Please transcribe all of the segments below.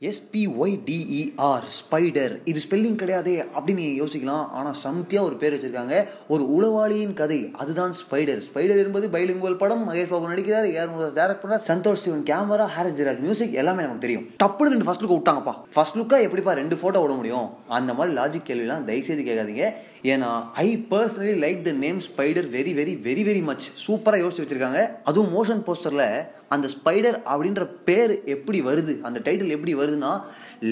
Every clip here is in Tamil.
SPYDER spider. இது ஸ்பெல்லிங் கிடையாதே அப்படின்னு நீங்கள் யோசிக்கலாம். ஆனால் சம்தியாக ஒரு பேர் வச்சிருக்காங்க. ஒரு உளவாளியின் கதை, அதுதான் ஸ்பைடர். ஸ்பைடர் என்பது பைலிங்குவல் படம். மகேஷ் பாபு நடிக்கிறார், ஏஆர் முருகதாஸ் டைரக்ட் பண்றார், சந்தோஷ் சிவன் கேமரா, ஹாரிஸ் ஜெயராஜ் மியூசிக், எல்லாமே நமக்கு தெரியும். டப்புன்னு 2 ஃபர்ஸ்ட் லுக் விட்டாங்கப்பா. ஃபர்ஸ்ட் லுக்கா எப்படிப்பா 2 ஃபோட்டோ விட முடியும்? அந்த மாதிரி லாஜிக் கேள்விலாம் தயவுசெய்து கேட்காதீங்க. ஏன்னா I personally like the name spider very very very very much. சூப்பராக யோசிச்சு வச்சிருக்காங்க. அதுவும் மோஷன் போஸ்டர்ல அந்த ஸ்பைடர் அப்படின்ற பேர் எப்படி வருது, அந்த டைட்டில் எப்படி வருதுன்னா,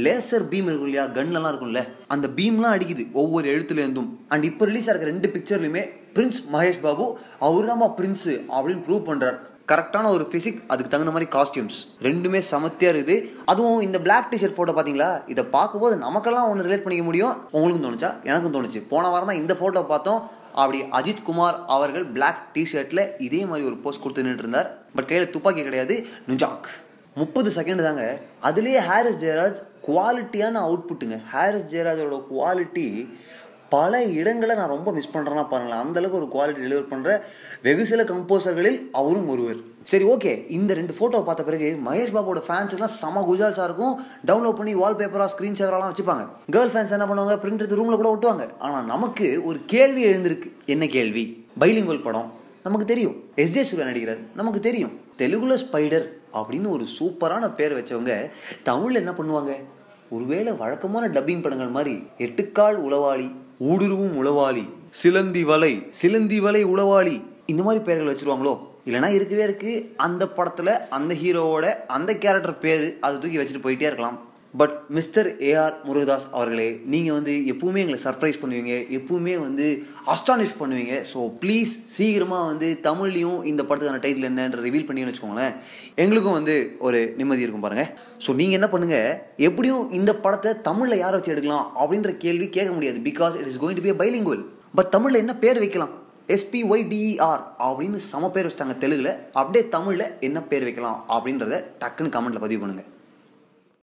லேசர் பீம் இருக்கும் இல்லையா, கன்லாம் இருக்கும்ல, அந்த பீம்லாம் அடிக்குது ஒவ்வொரு எழுத்துல இருந்தும். அண்ட் இப்போ ரிலீஸ் ஆகிற 2 பிக்சர்லையுமே பிரின்ஸ் மகேஷ் பாபு அவர் தான்ப்பா பிரின்ஸ் அப்படின்னு ப்ரூவ் பண்றார். கரெக்டான ஒரு பிசிக், அதுக்கு தகுந்த மாதிரி காஸ்டியூம்ஸ், ரெண்டுமே சமத்தியா இருக்குது. அதுவும் இந்த பிளாக் டிஷர்ட் போட்டோ பாத்தீங்களா, இதை பார்க்கும்போது நமக்கெல்லாம் ஒன்று ரிலேட் பண்ணிக்க முடியும். உங்களுக்கும் தோணுச்சா? எனக்கும் தோணுச்சு. போன வாரம் தான் இந்த போட்டோ பார்த்தோம். அப்படி அஜித் குமார் அவர்கள் பிளாக் டிஷர்ட்ல இதே மாதிரி ஒரு போஸ்ட் கொடுத்து நின்று இருந்தார். பட் கையில துப்பாக்கி கிடையாது, நுஜாக். 30 செகண்ட் தாங்க. அதுலேயே ஹாரிஸ் ஜெயராஜ் குவாலிட்டியான அவுட்புட்டுங்க. ஹாரிஸ் ஜெயராஜோட குவாலிட்டி பல இடங்களை நான் ரொம்ப மிஸ் பண்ணுறேன்னா பாருங்களேன். அந்தளவுக்கு ஒரு குவாலிட்டி டெலிவர் பண்ணுற வெகு சில கம்போசர்களில் அவரும் ஒருவர். சரி, ஓகே. இந்த 2 ஃபோட்டோ பார்த்த பிறகு மகேஷ் பாபுவோட ஃபேன்ஸுக்குலாம் செம குஜால்ஸாக இருக்கும். டவுன்லோட் பண்ணி வால்பேப்பராக ஸ்க்ரீன் சேவரெலாம் வச்சுப்பாங்க. கேர்ள் ஃபேன்ஸ் என்ன பண்ணுவாங்க, பிரிண்ட் எடுத்து ரூமில் கூட ஒட்டுவாங்க. ஆனால் நமக்கு ஒரு கேள்வி எழுந்திருக்கு. என்ன கேள்வி? பைலிங்குவல் படம் நமக்கு தெரியும், எஸ்ஜே சூர்யா நடிக்கிறார், நமக்கு தெரியும். தெலுங்குல ஸ்பைடர் அப்படின்னு ஒரு சூப்பரான பேர் வச்சவங்க தமிழில் என்ன பண்ணுவாங்க? ஒருவேளை வழக்கமான டப்பிங் படங்கள் மாதிரி 8 கால் உளவாளி, ஊடுருவும் உளவாளி, சிலந்தி வலை உளவாளி, இந்த மாதிரி பேர்கள் வச்சிருவாங்களோ? இல்லைனா இருக்கவே இருக்கு அந்த படத்துல அந்த ஹீரோவோட அந்த கேரக்டர் பேரு, அதை தூக்கி வச்சுட்டு போயிட்டே இருக்கலாம். பட் மிஸ்டர் ஏஆர் முருகதாஸ் அவர்களே, நீங்கள் எப்பவுமே எங்களை சர்ப்ரைஸ் பண்ணுவீங்க, எப்பவுமே அஸ்டானிஷ் பண்ணுவீங்க. ஸோ ப்ளீஸ் சீக்கிரமாக தமிழ்லையும் இந்த படத்துக்கான டைட்டில் என்னன்ற ரிவீல் பண்ணி வச்சுக்கோங்களேன். எங்களுக்கும் ஒரு நிம்மதி இருக்கும் பாருங்கள். ஸோ நீங்கள் என்ன பண்ணுங்கள், எப்படியும் இந்த படத்தை தமிழில் யாரை வச்சு எடுக்கலாம் அப்படின்ற கேள்வி கேட்க முடியாது. Because it is going to be a bilingual. But தமிழில் என்ன பேர் வைக்கலாம்? SPYDER அப்படின்னு சம பேர் வச்சுட்டாங்க தெலுங்குல. அப்படியே தமிழில் என்ன பேர் வைக்கலாம் அப்படின்றத டக்குன்னு கமெண்ட்டில் பதிவு பண்ணுங்கள்.